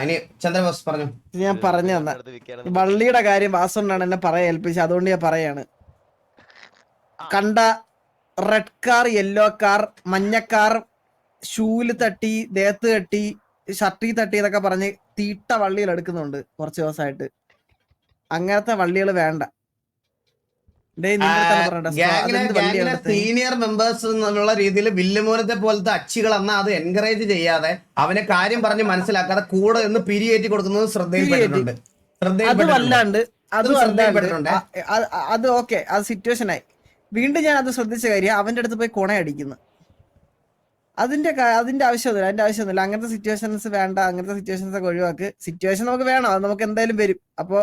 ഇനി ചന്ദ്രബോസ് പറഞ്ഞു. ഞാൻ പറഞ്ഞു തന്ന വള്ളിയുടെ കാര്യം വാസുണ്ടാണ് എന്നെ പറയാൻ ഏൽപ്പിച്ചത്, അതുകൊണ്ട് ഞാൻ പറയാണ്. കണ്ട റെഡ് കാർ, യെല്ലോ കാർ, മഞ്ഞക്കാർ, ഷൂല് തട്ടി, ദേഹത്ത് തട്ടി, ഷർട്ടിൽ തട്ടി എന്നൊക്കെ പറഞ്ഞ് തീട്ട വള്ളികൾ എടുക്കുന്നുണ്ട് കുറച്ച് ദിവസമായിട്ട്. അങ്ങനത്തെ വള്ളികൾ വേണ്ട. സീനിയർ മെമ്പേഴ്സ് എന്നുള്ള രീതിയിൽ വില്ലുമോനത്തെ പോലത്തെ അച്ചികൾ എന്നാ അത് എൻകറേജ് ചെയ്യാതെ അവനെ കാര്യം പറഞ്ഞ് മനസ്സിലാക്കാതെ കൂടെ ഒന്ന് പിരിയേറ്റി കൊടുക്കുന്നത് ശ്രദ്ധയിൽപ്പെട്ടിട്ടുണ്ട്. അത് ഓക്കെ, അത് സിറ്റുവേഷൻ ആയി. വീണ്ടും ഞാൻ അത് ശ്രദ്ധിച്ച കാര്യം അവന്റെ അടുത്ത് പോയി കൊണയടിക്കുന്നു. അതിന്റെ ആവശ്യമൊന്നുമില്ല. അങ്ങനത്തെ സിറ്റുവേഷൻസ് വേണ്ട. അങ്ങനത്തെ സിറ്റുവേഷൻസ് ഒക്കെ ഒഴിവാക്ക്. സിറ്റുവേഷൻ നമുക്ക് വേണം, അത് നമുക്ക് എന്തായാലും വരും. അപ്പോ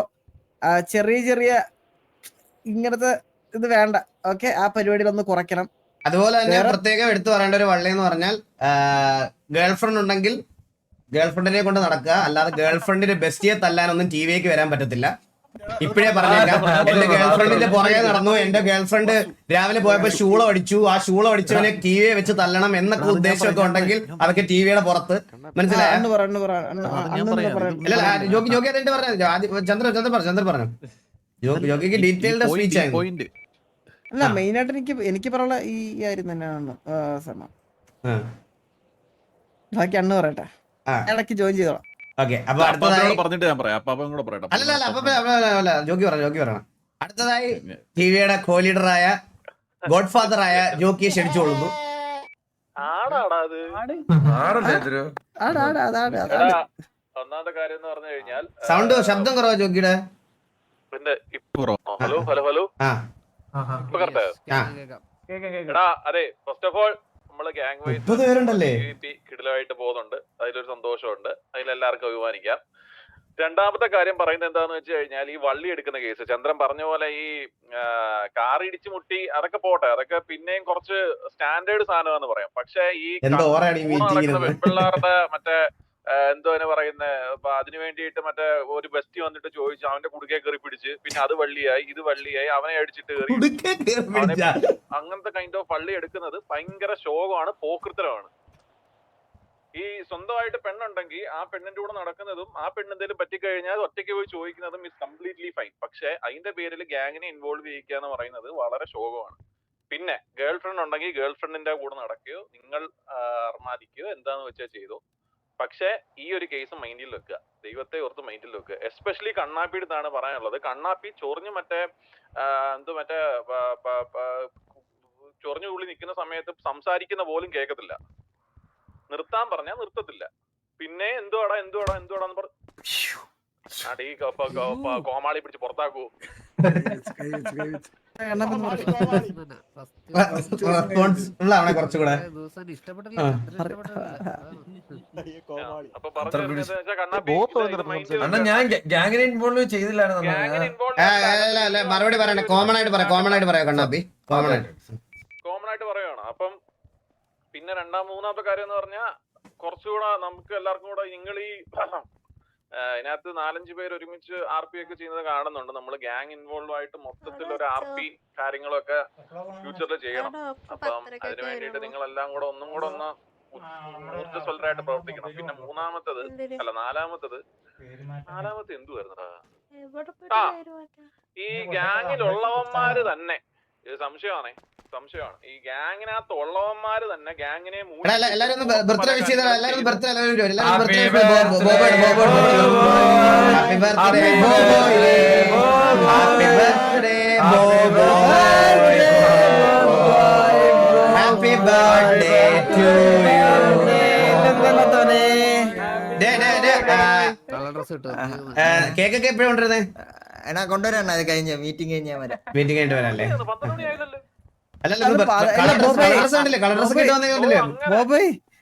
ചെറിയ ഇങ്ങനത്തെ ഇത് വേണ്ട. ഓക്കെ, ആ പരിപാടിയിലൊന്ന് കുറയ്ക്കണം. അതുപോലെ തന്നെ പ്രത്യേകം എടുത്തു പറയേണ്ട ഒരു വള്ളി എന്ന് പറഞ്ഞാൽ ഗേൾഫ്രണ്ട് ഉണ്ടെങ്കിൽ ഗേൾഫ്രണ്ടിനെ കൊണ്ട് നടക്കുക, അല്ലാതെ ഗേൾഫ്രണ്ടിന്റെ ബെസ്റ്റിയെ തല്ലാനൊന്നും ടി വിക്ക് വരാൻ പറ്റത്തില്ല. ഇപ്പോഴേ പറഞ്ഞേക്കാം. എന്റെ ഗേൾഫ്രണ്ടിന്റെ പുറകെ നടന്നു, എന്റെ ഗേൾഫ്രണ്ട് രാവിലെ പോയപ്പോ ഷൂളം അടിച്ചു, ആ ഷൂളം അടിച്ചവനെ ടി വിയെ വെച്ച് തല്ലണം എന്നൊക്കെ ഉദ്ദേശമൊക്കെ ഉണ്ടെങ്കിൽ അതൊക്കെ ടി വിയുടെ പുറത്ത്. മനസ്സിലായോ? ചന്ദ്ര പറഞ്ഞു. ജോഗിക്ക് ഡീറ്റെയിൽഡ് സ്പീച്ച് ആയിരുന്നു. അല്ല, മെയിൻ ആയിട്ട് എനിക്ക് പറയാനുള്ള ഈ കാര്യം തന്നെയാണ്. ബാക്കി അണ്ണു പറയട്ടെ, ഇടയ്ക്ക് ജോയിൻ ചെയ്തോളാം. അടുത്തതായി ടിവിയുടെ കോ ലീഡറായ ഗോഡ് ഫാദറായ ജോക്കിയെ ക്ഷണിച്ചുകൊള്ളുന്നു. ഒന്നാമത്തെ കാര്യം എന്ന് പറഞ്ഞു കഴിഞ്ഞാൽ ശബ്ദം കുറവാ ജോക്കിയുടെ. ഹലോ ഹലോ ഹലോ എടാ, അതെ, ഫസ്റ്റ് ഓഫ് ഓൾ നമ്മള് ഗ്യാങ് വൈസ് കിടിലമായിട്ട് പോകുന്നുണ്ട്. അതിലൊരു സന്തോഷമുണ്ട്, അതിലെല്ലാവർക്കും അഭിമാനിക്കാം. രണ്ടാമത്തെ കാര്യം പറയുന്നത് എന്താന്ന് വെച്ച് കഴിഞ്ഞാൽ ഈ വള്ളി എടുക്കുന്ന കേസ് ചന്ദ്രൻ പറഞ്ഞ പോലെ ഈ കാർ ഇടിച്ചു മുട്ടി അതൊക്കെ പോട്ടെ, അതൊക്കെ പിന്നെയും കുറച്ച് സ്റ്റാൻഡേർഡ് സാധനമാണെന്ന് പറയാം. പക്ഷെ ഈ പെൺപിള്ളേരുടെ മറ്റേ എന്തോ പറയുന്നത്, അപ്പൊ അതിനു വേണ്ടിയിട്ട് മറ്റേ ഒരു ബെസ്റ്റി വന്നിട്ട് ചോദിച്ചു, അവന്റെ കുടുക്കെ കയറി പിടിച്ച്, പിന്നെ അത് വള്ളിയായി ഇത് വള്ളിയായി, അവനെ അടിച്ചിട്ട് കയറി. അങ്ങനത്തെ കൈൻഡ് ഓഫ് വള്ളി എടുക്കുന്നത് ഭയങ്കര ശോകമാണ്, പോക്കൃത്തരമാണ്. ഈ സ്വന്തമായിട്ട് പെണ്ണുണ്ടെങ്കിൽ ആ പെണ്ണിന്റെ കൂടെ നടക്കുന്നതും ആ പെണ്ണെന്തെങ്കിലും പറ്റിക്കഴിഞ്ഞാൽ ഒറ്റയ്ക്ക് പോയി ചോദിക്കുന്നതും ഇസ് കംപ്ലീറ്റ്ലി ഫൈൻ. പക്ഷെ അതിന്റെ പേരിൽ ഗ്യാങ്ങിനെ ഇൻവോൾവ് ചെയ്യിക്കുക എന്ന് പറയുന്നത് വളരെ ശോകമാണ്. പിന്നെ ഗേൾ ഫ്രണ്ട് ഉണ്ടെങ്കിൽ ഗേൾ ഫ്രണ്ടിന്റെ കൂടെ നടക്കുകയോ നിങ്ങൾ അർമാദിക്കുകയോ എന്താന്ന് വെച്ചാൽ ചെയ്തോ. പക്ഷെ ഈ ഒരു കേസ് മൈൻഡിൽ വെക്കുക, ദൈവത്തെ ഓർത്ത് മൈൻഡിൽ വെക്കുക. എസ്പെഷ്യലി കണ്ണാപ്പിയുടെ അടുത്താണ് പറയാനുള്ളത്. കണ്ണാപ്പി ചൊറിഞ്ഞ് മറ്റേ ചൊറിഞ്ഞു ഉള്ളി നിൽക്കുന്ന സമയത്ത് സംസാരിക്കുന്ന പോലും കേൾക്കത്തില്ല. നിർത്താൻ പറഞ്ഞാൽ നിർത്തത്തില്ല. പിന്നെ എന്തുവാടാന്ന് പറഞ്ഞു അടീ കോമാളി പിടിച്ച് പുറത്താക്കൂ. മറുപടി പറയണേ, കോമൺ ആയിട്ട് പറയാം കണ്ണാപ്പി, കോമൺ ആയിട്ട് പറയുകയാണ്. അപ്പം പിന്നെ മൂന്നാമത്തെ കാര്യം എന്ന് പറഞ്ഞാൽ കുറച്ചുകൂടെ നമുക്ക് എല്ലാവർക്കും കൂടെ നിങ്ങൾ ഈ ഇതിനകത്ത് 4-5 പേര് ഒരുമിച്ച് RP ഒക്കെ ചെയ്യുന്നത് കാണുന്നുണ്ട്. നമ്മൾ ഗ്യാങ് ഇൻവോൾവ് ആയിട്ട് മൊത്തത്തിൽ ഒരു RP കാര്യങ്ങളൊക്കെ ഫ്യൂച്ചറിൽ ചെയ്യണം. അപ്പം അതിനു വേണ്ടിയിട്ട് നിങ്ങളെല്ലാം കൂടെ ഒന്നും കൂടെ ഒന്ന് ഊർജ്ജസ്വലരായിട്ട് പ്രവർത്തിക്കണം. പിന്നെ നാലാമത്തത് എന്തുവായിരുന്നടാ, ഈ ഗ്യാങ്ങിലുള്ളവന്മാര് തന്നെ, ഇത് സംശയമാണ്, ഈ ഗ്യാങ്ങിനകത്ത് ഉള്ളവന്മാര് തന്നെ ഗ്യാങ്ങിനെ കേക്കൊക്കെ എപ്പോഴും കൊണ്ടുവരുന്നേ? കൊണ്ടുവരാണ്. അത് കഴിഞ്ഞ മീറ്റിംഗ് കഴിഞ്ഞാൽ വരാല്ലേ?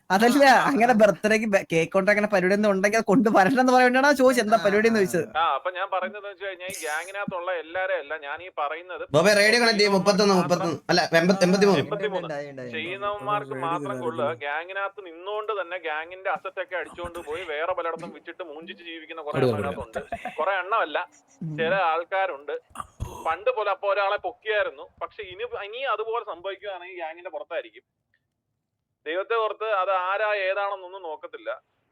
അതല്ല, അങ്ങനെ ബർത്ത്ഡേക്ക് കേക്ക് കൊണ്ട് അങ്ങനെ പരിപാടി ഒന്നും ഉണ്ടെങ്കിൽ അത് കൊണ്ടുവരണമെന്ന് പറയണ്ടാ ചോദിച്ചത്, എന്താ പരിപാടി എന്ന് ചോദിച്ചത്. അപ്പൊ ഞാൻ പറയുന്നത് വെച്ച് കഴിഞ്ഞാൽ ഈ ഗ്യാങ്ങിനകത്തുള്ള എല്ലാരെയും അല്ല ഞാൻ ഈ പറയുന്നത്, ചെയ്യുന്നവന്മാർക്ക് മാത്രം കൊള്ളുക. ഗ്യാങ്ങിനകത്ത് നിന്നുകൊണ്ട് തന്നെ ഗ്യാങ്ങിന്റെ അസറ്റ് ഒക്കെ അടിച്ചുകൊണ്ട് പോയി വേറെ പലയിടത്തും വിറ്റിട്ട് മൂഞ്ചിച്ച് ജീവിക്കുന്ന കുറെ എണ്ണത്തിനകത്തുണ്ട്. കുറെ എണ്ണമല്ല, ചില ആൾക്കാരുണ്ട്. പണ്ട് പോലെ അപ്പൊ ഒരാളെ പൊക്കിയായിരുന്നു, പക്ഷെ ഇനി അതുപോലെ സംഭവിക്കുകയാണെങ്കിൽ ഗ്യാങ്ങിന്റെ പുറത്തായിരിക്കും. ദൈവത്തെ ഓർത്ത് അത് ആരാ ഏതാണെന്നൊന്നും നോക്കത്തില്ല.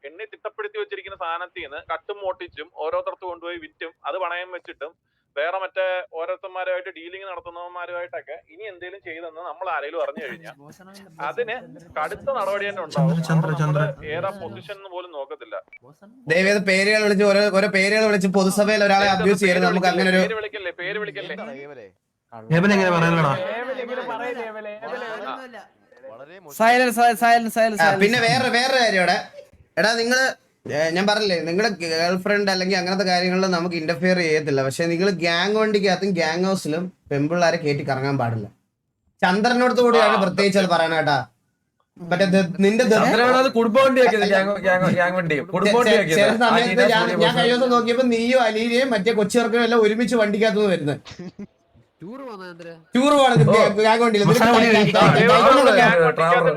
എണ്ണി തിട്ടപ്പെടുത്തി വെച്ചിരിക്കുന്ന സാധനത്തിൽ നിന്ന് കട്ടും മോട്ടിച്ചും ഓരോരുത്തർക്ക് കൊണ്ടുപോയി വിറ്റും അത് പണയം വെച്ചിട്ടും വേറെ മറ്റേ ഓരോരുത്തന്മാരുമായിട്ട് ഡീലിംഗ് നടത്തുന്നവന്മാരുമായിട്ടൊക്കെ ഇനി എന്തെങ്കിലും ചെയ്തെന്ന് നമ്മൾ ആരെങ്കിലും അറിഞ്ഞു കഴിഞ്ഞാൽ അതിന് കടുത്ത നടപടി തന്നെ ഉണ്ടാവും. ഏതാ പൊസിഷൻ എന്ന് പോലും നോക്കത്തില്ല. ദയവേത് പേരുകൾ വിളിച്ച് ഓരോ പേരുകൾ വിളിച്ച് പൊതുസഭയിൽ ഒരാളെ അബ്യൂസ് ചെയ്യരുത്. നമുക്ക് അങ്ങനെ ഒരു പേര് വിളിക്കല്ലേ. പിന്നെ വേറൊരു കാര്യം ഇവിടെ, എടാ നിങ്ങള് ഞാൻ പറഞ്ഞില്ലേ നിങ്ങളുടെ ഗേൾ ഫ്രണ്ട് അല്ലെങ്കിൽ അങ്ങനത്തെ കാര്യങ്ങളിൽ നമുക്ക് ഇന്റർഫിയർ ചെയ്യത്തില്ല. പക്ഷെ നിങ്ങൾ ഗ്യാങ് വണ്ടിക്കകത്തും ഗ്യാങ് ഹൗസിലും പെമ്പിള്ളാരെ കയറ്റി കറങ്ങാൻ പാടില്ല. ചന്ദ്രനോട് കൂടിയാണ് പ്രത്യേകിച്ച് അത് പറയാനാട്ടാ. മറ്റേ നിന്റെ ചില സമയത്ത് ഞാൻ കഴിഞ്ഞ ദിവസം നോക്കിയപ്പോ നീയും അലീനയും മറ്റേ കൊച്ചിറക്കും എല്ലാം ഒരുമിച്ച് വണ്ടിക്കകത്ത് വരുന്നത്. ടൂർ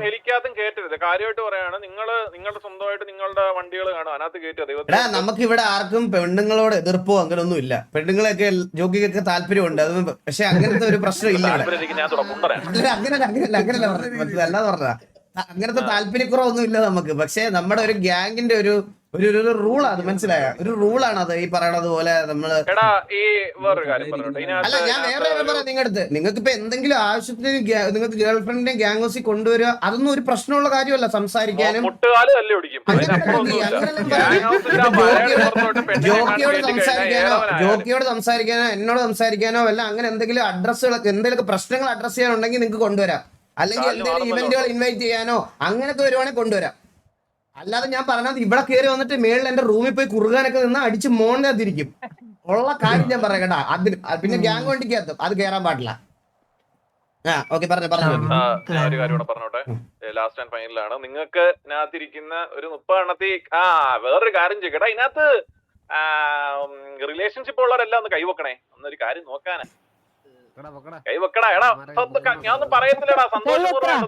ഹെലിക്കകത്തും കേട്ടരുത്. കാര്യമായിട്ട് പറയാണ്, നിങ്ങളുടെ സ്വന്തമായിട്ട് നിങ്ങളുടെ വണ്ടികൾ കാണും, അതിനകത്ത് കയറ്റരുത്. നമുക്ക് ഇവിടെ ആർക്കും പെണ്ണുങ്ങളോട് എതിർപ്പോ അങ്ങനൊന്നും ഇല്ല. പെണ്ണുങ്ങളെയൊക്കെ ജോക്കിക്കൊക്കെ താല്പര്യമുണ്ട്. അത് പക്ഷെ അങ്ങനത്തെ ഒരു പ്രശ്നം ഇല്ല. അങ്ങനല്ല പറഞ്ഞതാ. അങ്ങനത്തെ താല്പര്യക്കുറവൊന്നും ഇല്ല നമുക്ക്. പക്ഷെ നമ്മുടെ ഒരു ഗ്യാങ്ങിന്റെ ഒരു റൂളാണ്, മനസ്സിലായ ഒരു റൂളാണ് അത്. ഈ പറയണത് പോലെ നമ്മള് അല്ല, ഞാൻ വേറെ പറയാം നിങ്ങളുടെ നിങ്ങൾക്ക് ഇപ്പൊ എന്തെങ്കിലും ആവശ്യത്തിന് നിങ്ങൾക്ക് ഗേൾ ഫ്രണ്ടിനെ ഗ്യാങ് ഹൗസിൽ കൊണ്ടുവരിക, അതൊന്നും ഒരു പ്രശ്നമുള്ള കാര്യമല്ല. സംസാരിക്കാനും ജോക്കിയോട് സംസാരിക്കാനോ എന്നോട് സംസാരിക്കാനോ അല്ല, അങ്ങനെ എന്തെങ്കിലും അഡ്രസ്സുകളൊക്കെ എന്തെങ്കിലും പ്രശ്നങ്ങൾ അഡ്രസ് ചെയ്യാനുണ്ടെങ്കിൽ നിങ്ങൾക്ക് കൊണ്ടുവരാം. അല്ലെങ്കിൽ എന്തെങ്കിലും ഇവന്റുകൾ ഇൻവൈറ്റ് ചെയ്യാനോ അങ്ങനത്തെ വരുവാണെങ്കിൽ കൊണ്ടുവരാം. അല്ലാതെ ഞാൻ പറഞ്ഞത് ഇവിടെ കയറി വന്നിട്ട് മേളിൽ എന്റെ റൂമിൽ പോയി കുറുകാനൊക്കെ നിന്ന് അടിച്ച് മോണിനകത്തിരിക്കും. ഉള്ള കാര്യം ഞാൻ പറയാം കേട്ടാ. അതിന് പിന്നെ ഗ്യാങ് വണ്ടിക്കകത്തും അത് കയറാൻ പാടില്ല. ഓക്കെ പറഞ്ഞു ഒരു കാര്യം കൂടെ പറഞ്ഞോട്ടെ. ലാസ്റ്റ് ആൻഡ് ഫൈനലാണ് നിങ്ങൾക്ക് ഇതിനകത്തിരിക്കുന്ന ഒരു 30 എണ്ണത്തിൽ വേറൊരു കാര്യം ചെയ്യടാ. ഇതിനകത്ത് റിലേഷൻഷിപ്പ് ഉള്ളവരെല്ലാം ഒന്ന് കൈവെക്കണേ. ഒന്നൊരു കാര്യം നോക്കാനാ കൈവെക്കടാ. എടാ ഞാൻ ഒന്നും പറയത്തില്ലടാ. സന്തോഷപൂർവ്വം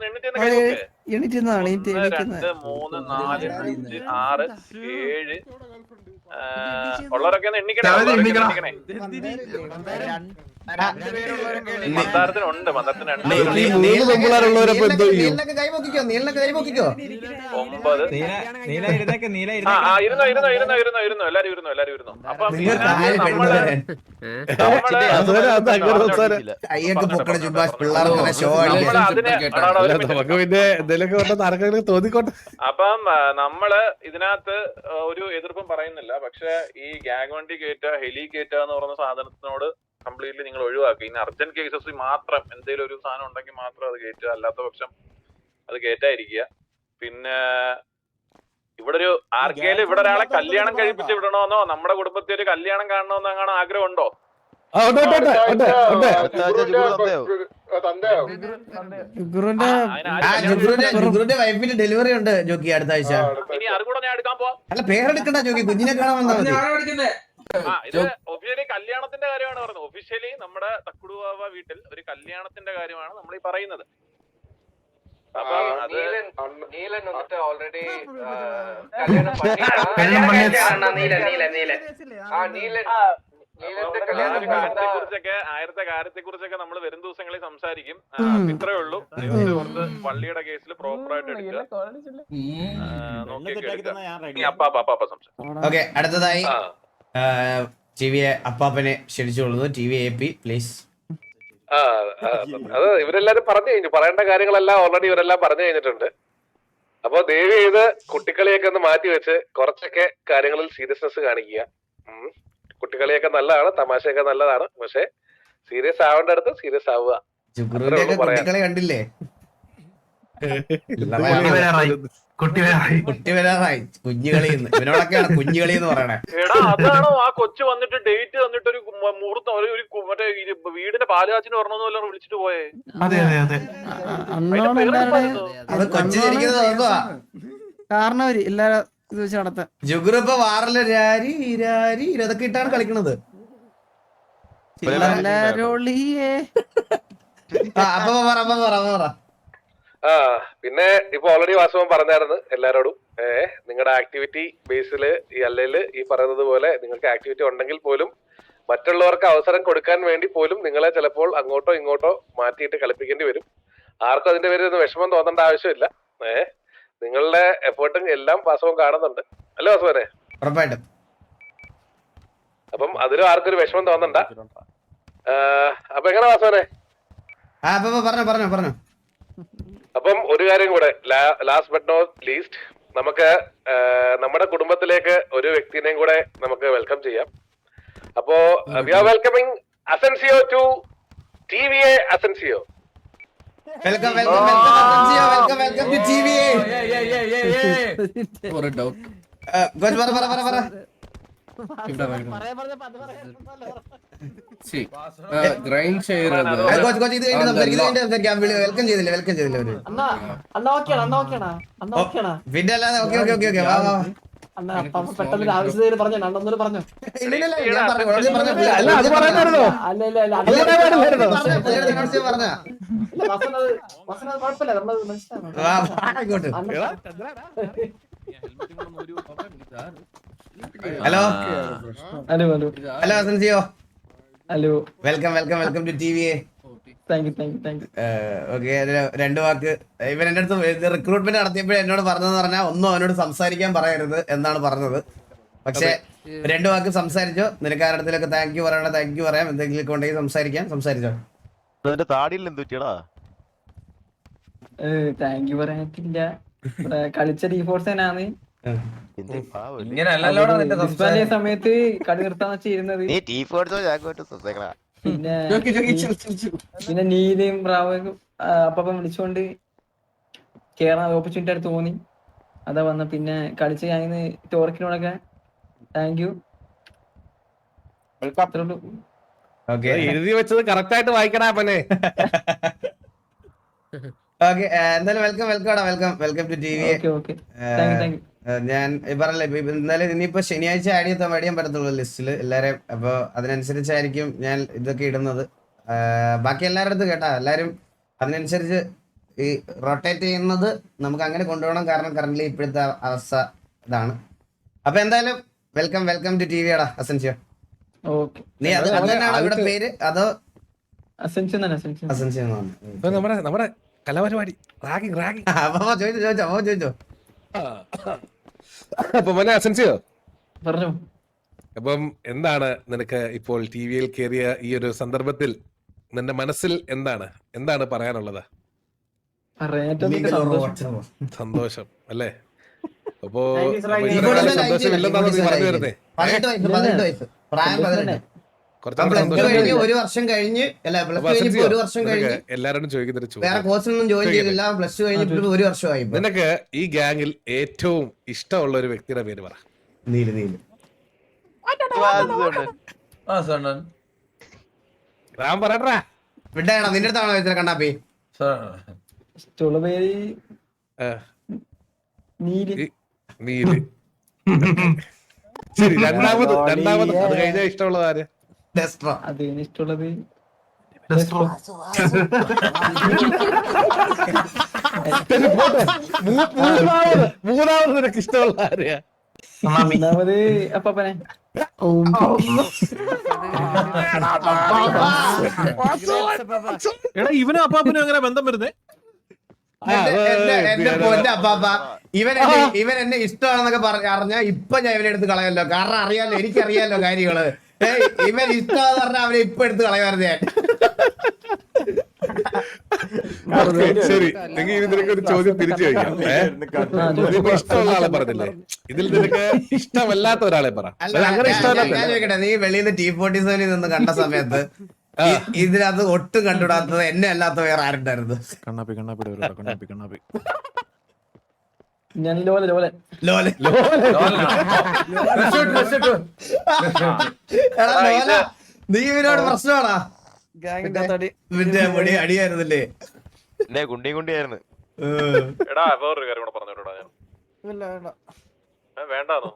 2 3 4 5 6 7 ഉള്ളവരൊക്കെ ഒന്ന് എണ്ണിക്കണേ. മന്ദാരത്തിനുണ്ട്, മന്ദാരത്തിന് 9 ഇരുന്നു. എല്ലാരും ഇരുന്നു. അപ്പൊ അപ്പം നമ്മള് ഇതിനകത്ത് ഒരു എതിർപ്പും പറയുന്നില്ല. പക്ഷെ ഈ ഗ്യാങ് വണ്ടി കയറ്റുക, ഹെലി കയറ്റുക എന്ന് പറയുന്ന സാധനത്തിനോട് കംപ്ലീറ്റ്ലി നിങ്ങൾ ഒഴിവാക്കി. ഇനി അർജന്റ് കേസസ് മാത്രം എന്തെങ്കിലും ഒരു സാധനം ഉണ്ടെങ്കിൽ മാത്രം അത് കയറ്റുക, അല്ലാത്ത പക്ഷം അത് കയറ്റാതിരിക്കുക. പിന്നെ ഇവിടെ ഒരു ആർക്കേലും ഇവിടെ ഒരാളെ കല്യാണം കഴിപ്പിച്ച് വിടണമെന്നോ നമ്മുടെ കുടുംബത്തിൽ ഒരു കല്യാണം കാണണമെന്നോ അങ്ങനെ ആഗ്രഹം ഉണ്ടോ? വൈഫിന്റെ ഡെലിവറി ഉണ്ട് ജോക്കി അടുത്ത ആഴ്ച. ഇനി അത് കൂടെ ഞാൻ എടുക്കാൻ പോവാം. അല്ല പേരെടുക്കണ്ട ജോക്കി, കുഞ്ഞിനെ കാണാൻ വന്നാൽ മതി. ഇത് ഒഫീഷ്യലി കല്യാണത്തിന്റെ കാര്യമാണ് പറഞ്ഞത്. ഒഫീഷ്യലി നമ്മുടെ തക്കുടുവാവ വീട്ടിൽ ഒരു കല്യാണത്തിന്റെ കാര്യമാണ് നമ്മൾ ഈ പറയുന്നത്. അപ്പം അത് ഓൾറെഡി കാര്യത്തെ കുറിച്ചൊക്കെ നമ്മൾ വരും ദിവസങ്ങളിൽ സംസാരിക്കും. ഇത്രേ ഉള്ളൂ. പള്ളിയുടെ കേസിൽ പ്രോപ്പറായിട്ട് എടുക്കുക. ഓക്കെ, അടുത്തതായി അപ്പാപ്പനെ ക്ഷണിച്ചുകൊള്ളുന്നു. TV please. അത് ഇവരെല്ലാരും പറഞ്ഞു കഴിഞ്ഞു. പറയേണ്ട കാര്യങ്ങളെല്ലാം ഓൾറെഡി ഇവരെല്ലാം പറഞ്ഞു കഴിഞ്ഞിട്ടുണ്ട്. അപ്പൊ ദയവ് ചെയ്ത് കുട്ടിക്കളിയൊക്കെ ഒന്ന് മാറ്റി വെച്ച് കുറച്ചൊക്കെ കാര്യങ്ങളിൽ സീരിയസ്നെസ് കാണിക്കുക. കുട്ടിക്കളിയൊക്കെ നല്ലതാണ്, തമാശയൊക്കെ നല്ലതാണ്. പക്ഷെ സീരിയസ് ആവേണ്ട അടുത്ത് സീരിയസ് ആവുക. കുട്ടികളെ കണ്ടില്ലേ? കുട്ടിവരാറായി കുഞ്ഞുകളി. ഇവനോടൊക്കെയാണ് കുഞ്ഞുകളി എന്ന് പറയണേ. അതാണോ ആ കൊച്ചു വന്നിട്ട് ഡേറ്റ് തന്നിട്ട് ഒരു മുഹൂർത്തം മറ്റേ വീടിന്റെ പാലുകാച്ചിന് പറഞ്ഞല്ലോ വിളിച്ചിട്ട് പോയേ? അത് കൊച്ചു ജനിക്കുന്നത് കാരണവര് എല്ലാരും ഇത് വെച്ച് നടത്താൻ. ജുഗുറിപ്പ വാറില് രാരി രാരി ഇതൊക്കെ ഇട്ടാണ് കളിക്കണത്. പിന്നെ ഇപ്പൊ ഓൾറെഡി വാസവൻ പറഞ്ഞായിരുന്നു എല്ലാരോടും, നിങ്ങളുടെ ആക്ടിവിറ്റി ബേസില് ഈ അല്ലയില് ഈ പറയുന്നത് പോലെ നിങ്ങൾക്ക് ആക്ടിവിറ്റി ഉണ്ടെങ്കിൽ പോലും മറ്റുള്ളവർക്ക് അവസരം കൊടുക്കാൻ വേണ്ടി പോലും നിങ്ങളെ ചിലപ്പോൾ അങ്ങോട്ടോ ഇങ്ങോട്ടോ മാറ്റിയിട്ട് കളിപ്പിക്കേണ്ടി വരും. ആർക്കും അതിന്റെ പേരിൽ വിഷമം തോന്നേണ്ട ആവശ്യമില്ല. നിങ്ങളുടെ എഫേർട്ടും എല്ലാം വാസവൻ കാണുന്നുണ്ട് അല്ലേ വാസവനെ? ഉറപ്പായിട്ടും. അപ്പം അതിലും ആർക്കൊരു വിഷമം തോന്നണ്ട. അപ്പൊ എങ്ങനെ വാസവനെ? പറഞ്ഞോ. അപ്പം ഒരു കാര്യം കൂടെ, ലാസ്റ്റ് ബട്ട് നോട്ട് ലീസ്റ്റ്, നമുക്ക് നമ്മുടെ കുടുംബത്തിലേക്ക് ഒരു വ്യക്തിനെയും കൂടെ നമുക്ക് വെൽക്കം ചെയ്യാം. അപ്പോ we are welcoming Asensio to TVA Asensio. Welcome to TVA. പറ. ഗ്രൈൻഡ് ചെയ്യരുത്. വെൽക്കം ചെയ്തില്ല അവര്. പിന്നെ അല്ലാതെ ഓക്കെ. വാ. പെട്ടെന്ന് ആവശ്യത്തിന് പറഞ്ഞു പറഞ്ഞു. ഇല്ലില്ല, ഞാൻ പറഞ്ഞു. അല്ല, അത് പറയാനായിരുന്നോ? അല്ല പറഞ്ഞ കുഴപ്പമില്ല, നമ്മളത് മനസ്സിലാവും. ഇങ്ങോട്ട്. Hello Asensio. Hello, welcome to TVA. Thank you. Okay, രണ്ടു വാക്ക്. ഇവൻ എന്റെ അടുത്ത് റിക്രൂട്ട്മെന്റ് നടത്തിയപ്പോഴും എന്നോട് പറഞ്ഞതെന്ന് പറഞ്ഞാൽ ഒന്നും അവനോട് സംസാരിക്കാൻ പറയരുത് എന്നാണ് പറഞ്ഞത്. പക്ഷെ രണ്ടു വാക്ക് സംസാരിച്ചോ. നിനക്ക് ആരുടെ താങ്ക് യു പറയാം. എന്തെങ്കിലും ഉണ്ടെങ്കിൽ സംസാരിച്ചോ. താടിയിൽ എന്ത് പറ്റിയടാ? താങ്ക് യു പറയാനില്ല. കളിച്ച ഡീഫോഴ്സനാണ്. സമയത്ത് കളി നിർത്താന്ന് വെച്ചിരുന്നത്. പിന്നെ നീലയും റാവയും അപ്പം വിളിച്ചോണ്ട് കേറാൻ ഓപ്പർച്യൂണിറ്റി ആയിട്ട് തോന്നി. അതാ വന്ന. പിന്നെ കളിച്ച ഞാൻ ടോർക്കിനോടൊക്കെ താങ്ക് യു. എഴുതി വെച്ചത് കറക്റ്റ് ആയിട്ട് വായിക്കണ പനെ. ഓക്കെ, എന്തായാലും വെൽക്കം ടു TVA. ഞാൻ പറഞ്ഞില്ലേ, എന്തായാലും ഇനിയിപ്പോ ശനിയാഴ്ച ആഡ് ചെയ്യാൻ പറ്റത്തുള്ളൂ ലിസ്റ്റില് എല്ലാരെയും. അപ്പൊ അതിനനുസരിച്ചായിരിക്കും ഞാൻ ഇതൊക്കെ ഇടുന്നത്. ബാക്കി എല്ലാവരുടെ അടുത്ത് കേട്ടാ, എല്ലാരും അതിനനുസരിച്ച് ഈ റൊട്ടേറ്റ് ചെയ്യുന്നത് നമുക്ക് അങ്ങനെ കൊണ്ടുപോകണം. കാരണം കറന്റ് ഇപ്പോഴത്തെ അവസ്ഥ ഇതാണ്. അപ്പൊ എന്തായാലും വെൽക്കം ടു TVA ടാ അസൻസിയോ. നീ അത് തന്നെയാണോ ഇവിടെ പേര്, അതോ അസൻസിയോ? നമ്മുടെ കലാപരിപാടി ചോദിച്ചോ. അപ്പൊ മോനെ അസൻസിയോ, പറഞ്ഞു. അപ്പം എന്താണ് നിനക്ക് ഇപ്പോൾ TVയിൽ കയറിയ ഈ ഒരു സന്ദർഭത്തിൽ നിന്റെ മനസ്സിൽ എന്താണ് പറയാനുള്ളത്? സന്തോഷം അല്ലേ? അപ്പോ സന്തോഷം ഇല്ലെന്നാണ് നീ പറഞ്ഞു വരുന്നേ? 18 വയസ്സ് പ്രായം. 18 ഒരു വർഷം കഴിഞ്ഞ് എല്ലാരോടും ചോദിക്കുന്ന വേറെ കോഴ്സിനൊന്നും ജോയിൻ ചെയ്തില്ല. +2 കഴിഞ്ഞിട്ട് ഒരു വർഷമായി. നിനക്ക് ഈ ഗാങ്ങിൽ ഏറ്റവും ഇഷ്ടമുള്ള ഒരു വ്യക്തിയുടെ പേര് പറ. നീല് ഞാൻ പറയട്ടാ. വിട്ടേടാ, നിന്റെ അടുത്താണോ ചോദിച്ചത് കണ്ണാപ്പി? ഇഷ്ടമുള്ള പേര് നീല്. ശരി, രണ്ടാമത് അത് കഴിഞ്ഞാൽ ഇഷ്ടമുള്ളത് ആര്? അതിന് ഇഷ്ടമുള്ളത് മൂന്നാമത് നിനക്ക് ഇഷ്ടമുള്ള ആരെയാ? മൂന്നാമത് അപ്പാപ്പനെ. എടാ, ഇവനും അപ്പാപ്പനും എങ്ങനെ ബന്ധം വരുന്നേ? എന്റെ പൊന്നെ അപ്പാപ്പ, ഇവൻ എന്നെ ഇഷ്ടമാണെന്നൊക്കെ പറഞ്ഞാൽ ഇപ്പൊ ഞാൻ ഇവനെ എടുത്ത് കളയല്ലോ. കാരണം എനിക്കറിയാലോ കാര്യങ്ങള്. ഇവൻ ഇഷ്ടമാണെന്ന് പറഞ്ഞാൽ അവനെ ഇപ്പൊ എടുത്ത് കളയാറുണ്ട് ഞാൻ. ശരി, എങ്കിൽ നിനക്ക് ഒരു ചോദ്യം തിരിച്ചു ചോദിക്കാം. ഇഷ്ടമുള്ള ആളെ പറഞ്ഞില്ലേ, ഇതിൽ നിനക്ക് ഇഷ്ടമല്ലാത്ത ഒരാളെ പറ. അങ്ങനെ ഞാൻ ചോദിക്കട്ടെ, നീ വെളിയിൽ നിന്ന് T47 നിന്ന് കണ്ട സമയത്ത് ഇതിനകത്ത് ഒട്ടും കണ്ടുവിടാത്തത് എന്നെ അല്ലാത്ത വേറെ ആരുണ്ടായിരുന്നു? കണ്ണാപ്പി ഞാൻ ലോല. നീ ഇവനോട് പ്രശ്നമാണാ? ഇവന്റെ മുടി അടിയായിരുന്നല്ലേ? കുണ്ടിയായിരുന്നു. എടാ വേറൊരു കാര്യം കൂടെ പറഞ്ഞോടാ. ഞാൻ വേണ്ടാന്നോ?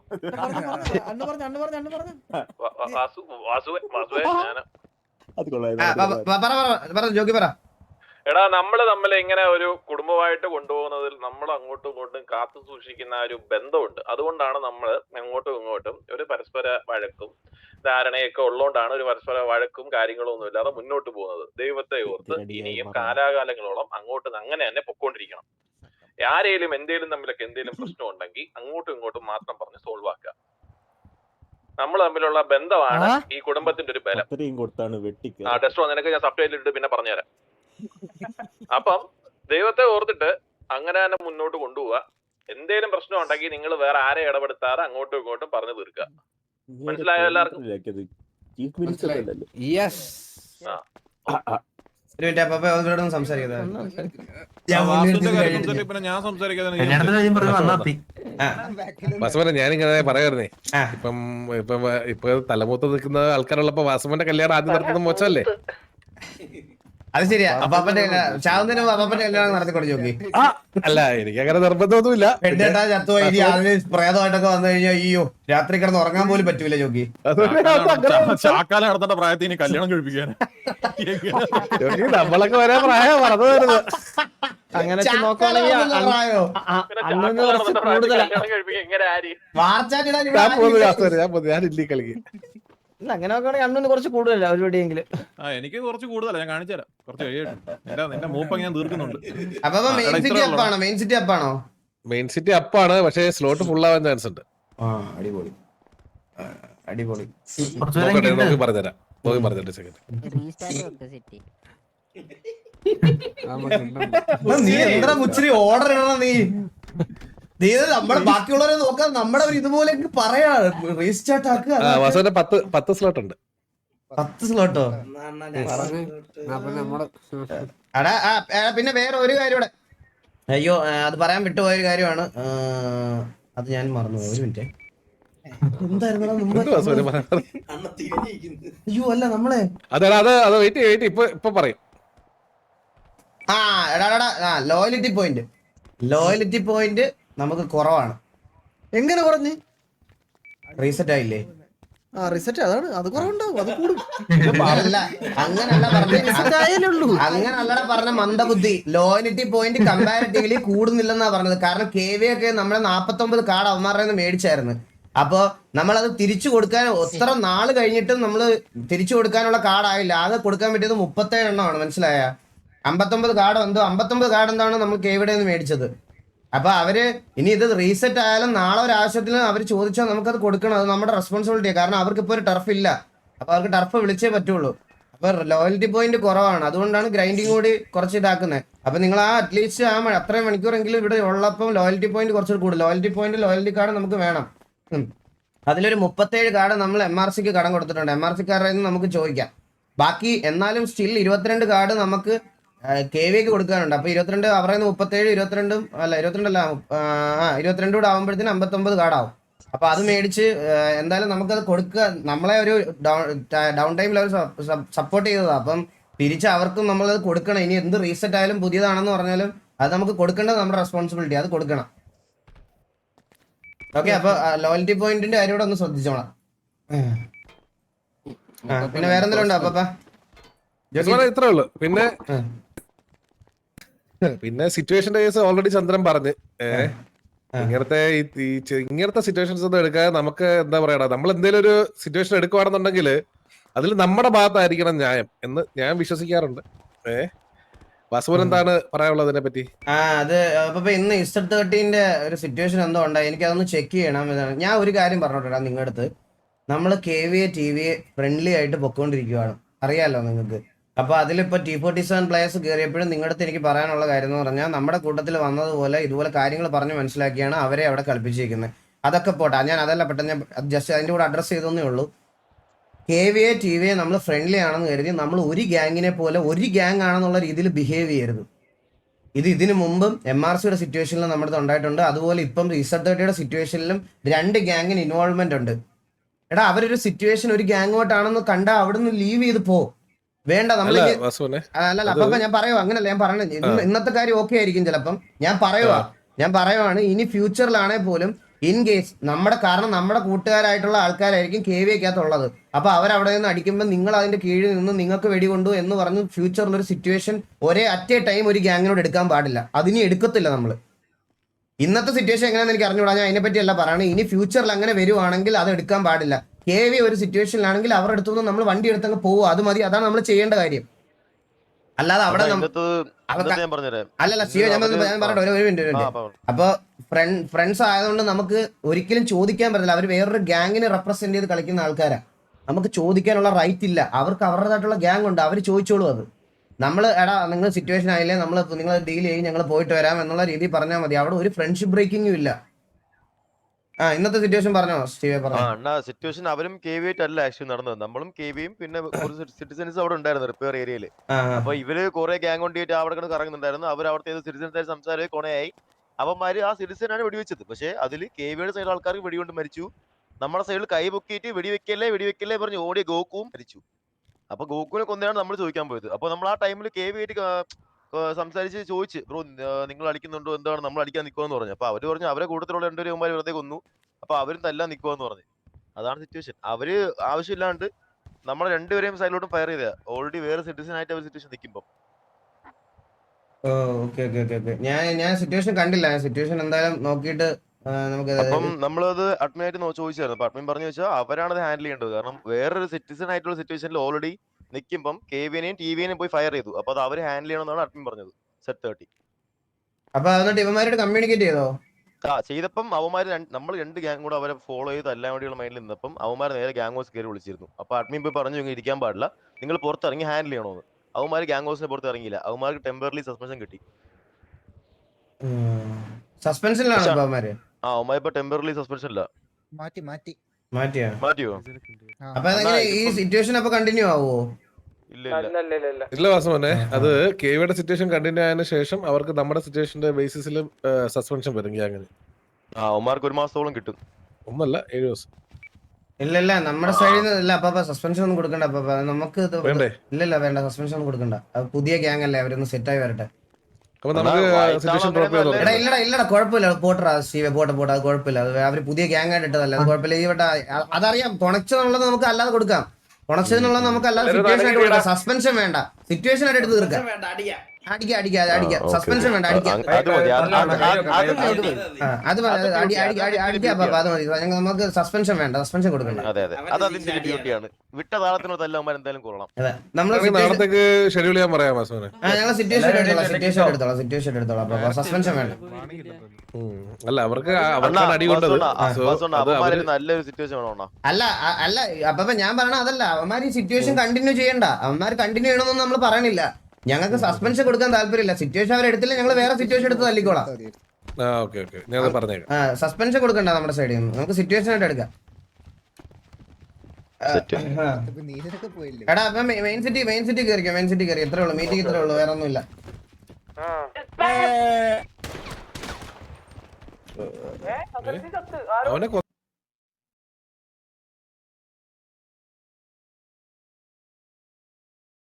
ജോക്കി പറ. എടാ, നമ്മള് തമ്മിൽ ഇങ്ങനെ ഒരു കുടുംബമായിട്ട് കൊണ്ടുപോകുന്നതിൽ നമ്മൾ അങ്ങോട്ടും ഇങ്ങോട്ടും കാത്തു സൂക്ഷിക്കുന്ന ഒരു ബന്ധമുണ്ട്. അതുകൊണ്ടാണ് നമ്മൾ അങ്ങോട്ടും ഇങ്ങോട്ടും ഒരു പരസ്പര വഴക്കും ധാരണയൊക്കെ ഉള്ളതുകൊണ്ടാണ് ഒരു പരസ്പര വഴക്കും കാര്യങ്ങളും ഒന്നും ഇല്ലാതെ മുന്നോട്ട് പോകുന്നത്. ദൈവത്തെ ഓർത്ത് ഇനിയും കാലാകാലങ്ങളോളം അങ്ങോട്ട് അങ്ങനെ തന്നെ പൊക്കോണ്ടിരിക്കണം. ആരേലും എന്തേലും തമ്മിലൊക്കെ എന്തേലും പ്രശ്നം ഉണ്ടെങ്കിൽ അങ്ങോട്ടും ഇങ്ങോട്ടും മാത്രം പറഞ്ഞ് സോൾവ് ആക്കുക. നമ്മൾ തമ്മിലുള്ള ബന്ധമാണ് ഈ കുടുംബത്തിന്റെ ഒരു ബലം. ടെസ്റ്റോ നിനക്ക് ഞാൻ സബ്ടൈറ്റിൽ ഇട്ട് പിന്നെ പറഞ്ഞുതരാം. അപ്പം ദൈവത്തെ ഓർത്തിട്ട് അങ്ങനെ തന്നെ മുന്നോട്ട് കൊണ്ടുപോവുക. എന്തേലും പ്രശ്നം ഉണ്ടെങ്കിൽ നിങ്ങൾ വേറെ ആരെ ഇടപെടുത്താതെ അങ്ങോട്ടും ഇങ്ങോട്ടും പറഞ്ഞു തീർക്കുക. മനസ്സിലായോ എല്ലാവർക്കും? ഒരു മിനിറ്റ് അപ്പൊ അവരോടൊന്ന് സംസാരിക്കുന്നത്. ഞാൻ സംസാരിക്കാതെ വാസവനെ ഞാനിങ്ങനെ പറയാറുന്നേ, ഇപ്പൊ തലമൂത്ത് നിൽക്കുന്ന ആൾക്കാരുള്ളപ്പോ വാസവന്റെ കല്യാണം ആദ്യം നടത്തുന്നത് മോശമല്ലേ? അത് ശരിയാ. അപ്പാപ്പന്റെ ചാവുന്നതിന് അപ്പാപ്പന്റെ കല്യാണം നടത്തിക്കൊണ്ട് നോക്കി. അല്ല എനിക്ക് അങ്ങനെ നിർബന്ധമൊന്നുമില്ല. പെണ്ണേട്ടാ ചത്തുപോയി ഇനി അതിന് പ്രേതമായിട്ടൊക്കെ വന്നു കഴിഞ്ഞാൽ അയ്യോ രാത്രി കിടന്ന് ഉറങ്ങാൻ പോലും പറ്റൂല ജോക്കി. ചാക്കാലം നടത്തേണ്ട പ്രായത്തിൽ ഇനി കല്യാണം കഴിപ്പിക്കാൻ നമ്മളൊക്കെ വരെ പ്രായം മറന്നു വരുന്നത്. അങ്ങനെ നോക്കുവാണെങ്കിൽ ഞാനില്ലേ കളിക്ക്. അങ്ങനെ നോക്കുവാണെങ്കിൽ അണ്ണന് കുറച്ച് കൂടുതലല്ല ഒരുപടിയെങ്കിലും. എനിക്ക് കുറച്ച് കൂടുതലാ, ഞാൻ കാണിച്ചു തരാം കുറച്ച് കഴിയട്ടെ. നിന്റെ മൂപ്പ ഞാൻ തീർക്കുന്നുണ്ട്. അപ്പൊ മെയിൻ സിറ്റി അപ്പാണോ? മെയിൻ സിറ്റി അപ്പാണോ? മെയിൻ സിറ്റി അപ്പാണ്, പക്ഷേ സ്ലോട്ട് ഫുൾ ആവാൻ ചാൻസ് ഉണ്ട്. അടിപൊളി അടിപൊളി. നോക്കി പറഞ്ഞുതരാം, നോക്കി പറഞ്ഞിട്ട് സെക്കൻഡ്. നീ എന്താ മുച്ചിരി ഓർഡർ ഇടണം നീ. നമ്മുടെ ബാക്കിയുള്ളവരെ നോക്കാൻ നമ്മുടെ ഒരു ഇതുപോലെ പറയാ റീസ്റ്റാർട്ട് ആക്കുക. 10 സ്ലോട്ട് ഉണ്ട്. 10 സ്ലോട്ടോ? അടാ പിന്നെ വേറെ ഒരു കാര്യം ഇവിടെ. അയ്യോ അത് പറയാൻ വിട്ടുപോയ ഒരു കാര്യമാണ്. അത് ഞാൻ മറന്നു. ഒരു മിനിറ്റ്. എന്തായിരുന്നു? അയ്യോ അല്ല നമ്മളെ ഇപ്പൊ പറയും. ലോയലിറ്റി പോയിന്റ് നമുക്ക് കുറവാണ്. എങ്ങനെ കുറഞ്ഞ്? റീസെറ്റ് ആയില്ലേ? റിസെറ്റ് അതാണ്, അത് കുറവുണ്ടാവും, അത് കൂടും. അങ്ങനല്ലടാ പറഞ്ഞ മന്ദബുദ്ധി. ലോയലിറ്റി പോയിന്റ് കമ്പാരിറ്റീവ്ലി കൂടുന്നില്ലെന്നാ പറഞ്ഞത്. കാരണം KV ഒക്കെ നമ്മളെ 49 കാർഡ് അവന്മാരുടെ മേടിച്ചായിരുന്നു. അപ്പൊ നമ്മളത് തിരിച്ചു കൊടുക്കാൻ ഒത്ര നാള് കഴിഞ്ഞിട്ടും നമ്മള് തിരിച്ചു കൊടുക്കാനുള്ള കാർഡ് ആയില്ല. ആകെ കൊടുക്കാൻ പറ്റിയത് 37 എണ്ണമാണ്. മനസ്സിലായ? 59 കാർഡ് എന്തോ 59 കാർഡ് എന്താണ് നമ്മൾ KVയുടെ നിന്ന് മേടിച്ചത്. അപ്പൊ അവര് ഇനി ഇത് റീസെറ്റ് ആയാലും നാളെ ഒരു ആവശ്യത്തിന് അവർ ചോദിച്ചാൽ നമുക്കത് കൊടുക്കണം. അത് നമ്മുടെ റെസ്പോൺസിബിലിറ്റിയാണ്. കാരണം അവർക്ക് ഇപ്പൊ ഒരു ടർഫ് ഇല്ല. അപ്പൊ അവർക്ക് ടർഫ് വിളിച്ചേ പറ്റുള്ളൂ. അപ്പൊ ലോയൽറ്റി പോയിന്റ് കുറവാണ്. അതുകൊണ്ടാണ് ഗ്രൈൻഡിങ് കൂടി കുറച്ച് ഇതാക്കുന്നത്. അപ്പൊ നിങ്ങൾ അറ്റ്ലീസ്റ്റ് അത്രയും മണിക്കൂറെങ്കിലും ഇവിടെ ഉള്ളപ്പം ലോയൽറ്റി പോയിന്റ് കുറച്ചുകൂടി കൂടും. ലോയൽറ്റി കാർഡ് നമുക്ക് വേണം. അതിലൊരു 37 കാർഡ് നമ്മൾ MRCക്ക് കടം കൊടുത്തിട്ടുണ്ട്. MRC കാരുടെ നമുക്ക് ചോദിക്കാം. ബാക്കി എന്നാലും സ്റ്റിൽ 22 കാർഡ് നമുക്ക് KVക്ക് കൊടുക്കാനുണ്ട്. അപ്പൊ 22 അവരുടെ 37 22 കൂടെ ആവുമ്പോഴത്തേന് 59 കാർഡാവും. അപ്പൊ അത് മേടിച്ച് എന്തായാലും നമുക്കത് കൊടുക്കുക. നമ്മളെ ഒരു ഡൗൺ ടൈമിൽ അവർ സപ്പോർട്ട് ചെയ്തതാണ്. അപ്പം തിരിച്ച് അവർക്കും നമ്മളത് കൊടുക്കണം. ഇനി എന്ത് റീസെറ്റ് ആയാലും പുതിയതാണെന്ന് പറഞ്ഞാലും അത് നമുക്ക് കൊടുക്കേണ്ടത് നമ്മുടെ റെസ്പോൺസിബിലിറ്റി. അത് കൊടുക്കണം. ഓക്കെ. അപ്പൊ ലോയൽറ്റി പോയിന്റിന്റെ കാര്യം കൂടെ ഒന്ന് ശ്രദ്ധിച്ചോളാം. പിന്നെ വേറെ എന്തെങ്കിലും ഉണ്ടോ അപ്പാ? ഇത്രേ ഉള്ളു. പിന്നെ സിറ്റുവേഷന്റെ കേസ് ഓൾറെഡി ചന്ദ്രൻ പറഞ്ഞ് ഇങ്ങനത്തെ സിറ്റുവേഷൻസ് ഒന്നും എടുക്കാതെ നമുക്ക് എന്താ പറയണ, നമ്മൾ എന്തെങ്കിലും ഒരു സിറ്റുവേഷൻ എടുക്കുവാണെന്നുണ്ടെങ്കിൽ അതിൽ നമ്മുടെ ഭാഗത്തായിരിക്കണം ന്യായം എന്ന് ഞാൻ വിശ്വസിക്കാറുണ്ട്. വാസുപുരം എന്താണ് പറയാനുള്ളത് അതിനെ പറ്റി? അത് അപ്പൊ ഇന്ന് ഇസ്റ്റർട്ടിന്റെ ഒരു സിറ്റുവേഷൻ എന്തോ ഉണ്ടായി. എനിക്ക് അതൊന്ന് ചെക്ക് ചെയ്യണം. ഞാൻ ഒരു കാര്യം പറഞ്ഞോട്ടാ നിങ്ങളുടെ അടുത്ത്. നമ്മള് KVA TVA ഫ്രണ്ട്ലി ആയിട്ട് പൊക്കോണ്ടിരിക്കുവാണ്, അറിയാലോ നിങ്ങൾക്ക്. അപ്പൊ അതിലിപ്പോ T47 പ്ലേയേഴ്സ് കയറിയപ്പോഴും നിങ്ങളുടെ അടുത്ത് എനിക്ക് പറയാനുള്ള കാര്യം എന്ന് പറഞ്ഞാൽ നമ്മുടെ കൂട്ടത്തിൽ വന്നതുപോലെ ഇതുപോലെ കാര്യങ്ങൾ പറഞ്ഞ് മനസ്സിലാക്കിയാണ് അവരെ അവിടെ കളിപ്പിച്ചിരിക്കുന്നത്. അതൊക്കെ പോട്ടെ, ഞാൻ അതല്ല പെട്ടെന്ന് ജസ്റ്റ് അതിന്റെ കൂടെ അഡ്രസ് ചെയ്തേ ഉള്ളൂ. KVA TVA നമ്മൾ ഫ്രണ്ട്ലി ആണെന്ന് കരുതി നമ്മൾ ഒരു ഗ്യാങ്ങിനെ പോലെ ഒരു ഗ്യാങ് ആണെന്നുള്ള രീതിയിൽ ബിഹേവ് ചെയ്യരുത്. ഇതിനു മുമ്പും MRCയുടെ സിറ്റുവേഷനിലും നമ്മുടെ ഉണ്ടായിട്ടുണ്ട്. അതുപോലെ ഇപ്പം ഇസഡ്30യുടെ സിറ്റുവേഷനിലും 2 ഗ്യാങ്ങിന് ഇൻവോൾവ്മെന്റ് ഉണ്ട്. എടാ അവരൊരു സിറ്റുവേഷൻ ഒരു ഗ്യാങ്ങോട്ടാണെന്ന് കണ്ടാ അവിടുന്ന് ലീവ് ചെയ്ത് പോ. വേണ്ട നമ്മൾ അല്ല അപ്പൊ ഞാൻ പറയുവാ, അങ്ങനല്ല ഞാൻ പറയണത്. ഇന്നത്തെ കാര്യം ഓക്കെ ആയിരിക്കും ചിലപ്പം. ഞാൻ പറയുവാണ് ഇനി ഫ്യൂച്ചറിലാണെങ്കിൽ പോലും ഇൻ കേസ് കാരണം നമ്മുടെ കൂട്ടുകാരായിട്ടുള്ള ആൾക്കാരായിരിക്കും KVക്കകത്തുള്ളത്. അപ്പൊ അവരവിടെ നിന്ന് അടിക്കുമ്പോൾ നിങ്ങൾ അതിന്റെ കീഴിൽ നിന്ന് നിങ്ങൾക്ക് വെടികൊണ്ടു എന്ന് പറഞ്ഞ് ഫ്യൂച്ചറിൽ ഒരു സിറ്റുവേഷൻ ഒരേ അറ്റ് എ ടൈം ഒരു ഗ്യാങ്ങിനോട് എടുക്കാൻ പാടില്ല. അതിനി എടുക്കത്തില്ല നമ്മൾ. ഇന്നത്തെ സിറ്റുവേഷൻ എങ്ങനെയാണെന്ന് എനിക്ക് അറിഞ്ഞുകൂടാ. ഞാൻ അതിനെപ്പറ്റി അല്ല പറയണത്. ഇനി ഫ്യൂച്ചറിൽ അങ്ങനെ വരുവാണെങ്കിൽ അത് എടുക്കാൻ പാടില്ല. KV ഒരു സിറ്റുവേഷനിലാണെങ്കിൽ അവരുടെ അടുത്തുനിന്ന് നമ്മൾ വണ്ടി എടുത്തങ്ങ് പോവുക. അത് മതി. അതാണ് നമ്മൾ ചെയ്യേണ്ട കാര്യം. അല്ലാതെ അവിടെ എന്നിട്ട് ഞാൻ പറഞ്ഞുതരാം. അല്ലല്ല ശിവ ഞാൻ പറയട്ടെ ഒരു മിനിറ്റ്. അപ്പൊ ഫ്രണ്ട്സ് ആയതുകൊണ്ട് നമുക്ക് ഒരിക്കലും ചോദിക്കാൻ പറ്റില്ല. അവർ വേറൊരു ഗ്യാങ്ങിനെ റെപ്രസെന്റ് ചെയ്ത് കളിക്കുന്ന ആൾക്കാരാ. നമുക്ക് ചോദിക്കാനുള്ള റൈറ്റ് ഇല്ല. അവർക്ക് അവരുടേതായിട്ടുള്ള ഗ്യാങ് ഉണ്ട്, അവർ ചോദിച്ചോളൂ. അത് നമ്മൾ എടാ നിങ്ങൾ സിറ്റുവേഷൻ ആയില്ലേ, നിങ്ങൾ ഡീൽ ചെയ്യും, ഞങ്ങൾ പോയിട്ട് വരാം എന്നുള്ള രീതിയിൽ പറഞ്ഞാൽ മതി. അവിടെ ഒരു ഫ്രണ്ട്ഷിപ്പ് ബ്രേക്കിങ്ങും ഇല്ല. ഇന്നത്തെ സിറ്റുവേഷൻ പറഞ്ഞോ സ്റ്റീവേ? പറഞ്ഞു സിറ്റുവേഷൻ അവരും KV ആയിട്ട് അല്ല ആക്ച്വലി നടന്നത്. നമ്മളും KVയും പിന്നെ കുറച്ച് സിറ്റിസൺസ് അവിടെ ഉണ്ടായിരുന്നു റിപ്പയർ ഏരിയയിൽ. അപ്പൊ ഇവര് കുറെ ഗ്യാങ് കൊണ്ടിട്ട് അവിടെ കിടന്ന് കറങ്ങുന്നുണ്ടായിരുന്നു. അവർ അവിടുത്തെ സിറ്റിസൺസ് ആയിട്ട് സംസാരം കൊണയായി. അവന്മാര് ആ സിറ്റിസനാണ് വെടിവെച്ചത്. പക്ഷെ അതിൽ KVയുടെ സൈഡിൽ ആൾക്കാർക്ക് വെടികൊണ്ട് മരിച്ചു. നമ്മുടെ സൈഡിൽ കൈ പൊക്കിയിട്ട് വെടിവെക്കല്ലേ പറഞ്ഞ് ഓടിയ ഗോകുവും മരിച്ചു. അപ്പൊ ഗോകുവിനെ കൊന്നാണ് നമ്മൾ ചോദിക്കാൻ പോയത്. അപ്പൊ നമ്മൾ ആ ടൈമിൽ KV ആയിട്ട് സംസാരിച്ച് ചോദിച്ചു, ബ്രോ നിങ്ങൾ അടിക്കുന്നുണ്ടോ, എന്താണ് നമ്മൾ അടിക്കാൻ നിൽക്കുമെന്ന് പറഞ്ഞു. അപ്പൊ അവര് പറഞ്ഞു അവരെ കൂട്ടത്തിലുള്ള 2 രൂപമാർ വെറുതെ കൊന്നു. അപ്പൊ അവരും തല്ലാൻ നിൽക്കുമെന്ന് പറഞ്ഞു. അതാണ് സിറ്റുവേഷൻ. അവര് ആവശ്യമില്ലാണ്ട് നമ്മളെ 2 പേരെയും സൈഡിലോട്ടും ഫയർ ചെയ്ത ഓൾറെഡി വേറെ സിറ്റിസൺ ആയിട്ട് അവർ സിറ്റുവേഷൻ നിൽക്കുമ്പോൾ. ഞാൻ സിറ്റുവേഷൻ കണ്ടില്ല. സിറ്റുവേഷൻ എന്തായാലും നോക്കിയിട്ട് നമുക്ക് അപ്പം നമ്മളത് അഡ്മിനായിട്ട് ചോദിച്ചായിരുന്നു. അപ്പൊ അഡ്മിൻ പറഞ്ഞു വെച്ചാൽ അവരാണ് അത് ഹാൻഡിൽ ചെയ്യേണ്ടത്. കാരണം വേറൊരു സിറ്റിസൺ ആയിട്ടുള്ള സിറ്റുവേഷനിൽ ഓൾറെഡി നിൽക്കുമ്പം KVനെയും TVനെയും പോയി ഫയർ ചെയ്തു. അപ്പൊ അത് അവര് ഹാൻഡിൽ ചെയ്യണമെന്നാണ് അഡ്മിൻ പറഞ്ഞത്. സെറ്റ് 30. അപ്പൊ എന്നിട്ട് ഇവന്മാരോട് കമ്മ്യൂണിക്കേറ്റ് ചെയ്തോ? ചെയ്തപ്പം അവന്മാര് നമ്മൾ 2 ഗ്യാങ് കൂടെ അവരെ ഫോളോ ചെയ്ത് എല്ലാം വേണ്ടിയുള്ള മൈൻഡിൽ നിന്നപ്പം അവന്മാർ നേരെ ഗ്യാങ് ഹൗസ് കയറി വിളിച്ചിരുന്നു. അപ്പൊ അഡ്മിൻ പോയി പറഞ്ഞു ഇങ്ങനെ ഇരിക്കാൻ പാടില്ല, നിങ്ങൾ പുറത്തിറങ്ങി ഹാൻഡിൽ ചെയ്യണമെന്ന്. അവന്മാര് ഗ്യാങ് ഹൗസിനെ പുറത്ത് ഇറങ്ങിയില്ല. അവന്മാർക്ക് ടെമ്പററി സസ്പെൻഷൻ കിട്ടി. സസ്പെൻഷനിലാണ് അവന്മാര്. അവന്മാർ ഇപ്പൊ ടെമ്പററി സസ്പെൻഷൻ ഇല്ല. മാറ്റിയോ? അപ്പൊ ഈ സിറ്റുവേഷൻ അപ്പൊ കണ്ടിന്യൂ ആവോ? ഇല്ല വാസവനെ, അത് KVയുടെ സിറ്റുവേഷൻ കണ്ടിന്യൂ ആയതിനു ശേഷം അവർക്ക് നമ്മുടെ സിറ്റുവേഷന്റെ ബേസിസിൽ സസ്പെൻഷൻ വരും ഗ്യാങ്ങിന്. അവന്മാർക്ക് 1 മാസത്തോളം കിട്ടും. 1 അല്ല 7 ദിവസം. ഇല്ല നമ്മുടെ സൈഡിൽ നിന്ന് ഇല്ല. അപ്പൊ സസ്പെൻഷൻ ഒന്നും കൊടുക്കണ്ട. അപ്പൊ നമുക്ക് ഇല്ല വേണ്ട, സസ്പെൻഷൻ ഒന്നും കൊടുക്കണ്ട. പുതിയ ഗ്യാങ് അല്ലേ, അവരൊന്ന് സെറ്റ് ആയി വരട്ടെ. അപ്പൊ നമുക്ക് സിറ്റുവേഷൻ ഡ്രോപ്പ് ചെയ്തോ? ഇല്ലടാ കുഴപ്പമില്ല, പോട്ടറാ സ്റ്റീവേ, പോട്ടെ അത് കുഴപ്പമില്ല. അത് അവര് പുതിയ ഗ്യാങ് ആയിട്ട് ഇട്ടതല്ല, അത് കുഴപ്പമില്ല. ഈ വട്ട അതറിയാം, കൊണച്ചെന്നുള്ളത് നമുക്ക് അല്ലാതെ കൊടുക്കാം. കൊണച്ചെന്നുള്ളത് നമുക്ക് അല്ലാതെ സിറ്റുവേഷൻ ആയിട്ട് കൊടുക്കാം. സസ്പെൻഷൻ വേണ്ട, സിറ്റുവേഷൻ ആയിട്ട് എടുത്ത് തീർക്കാം. അടിക്കാം സസ്പെൻഷൻ വേണ്ട, അടിക്കാം. അത് മതി. നമുക്ക് സസ്പെൻഷൻ വേണ്ട, സസ്പെൻഷൻ കൊടുക്കണ്ട. വിട്ട താളത്തിനോട് എന്തായാലും കൊള്ളണം. നാളത്തേക്ക് ഷെഡ്യൂൾ ചെയ്യാൻ പറയാം വാസവനെ. ഞങ്ങൾ സിറ്റുവേഷൻ എടുത്തോളാം. അപ്പൊ സസ്പെൻഷൻ വേണ്ട. അല്ല അവർക്ക് അടി കൊണ്ടത് നല്ലൊരു സിറ്റുവേഷൻ വേണോ? അല്ല അപ്പൊ ഞാൻ പറയണ അതല്ല, അവന്മാർ ഈ സിറ്റുവേഷൻ കണ്ടിന്യൂ ചെയ്യണ്ട. അവന്മാർ കണ്ടിന്യൂ ചെയ്യണമെന്നൊന്നും നമ്മൾ പറയണില്ല. ഞങ്ങൾക്ക് സസ്പെൻഷൻ കൊടുക്കാൻ താല്പര്യമില്ല. സിറ്റുവേഷൻ അവരെടുത്തില്ല, ഞങ്ങൾ വേറെ സിറ്റുവേഷൻ എടുത്ത് തല്ലിക്കോളാം. സസ്പെൻഷൻ കൊടുക്കണ്ട നമ്മുടെ സൈഡിൽ നിന്ന്, നമുക്ക് സിറ്റുവേഷൻ ആയിട്ട് എടുക്കാം. എടാ അപ്പൊ മെയിൻ സിറ്റി കയറി എത്രേ ഉള്ളൂ, മീറ്റിംഗ് ഇത്രേ ഉള്ളൂ, വേറെ ഒന്നുമില്ല. അവനെ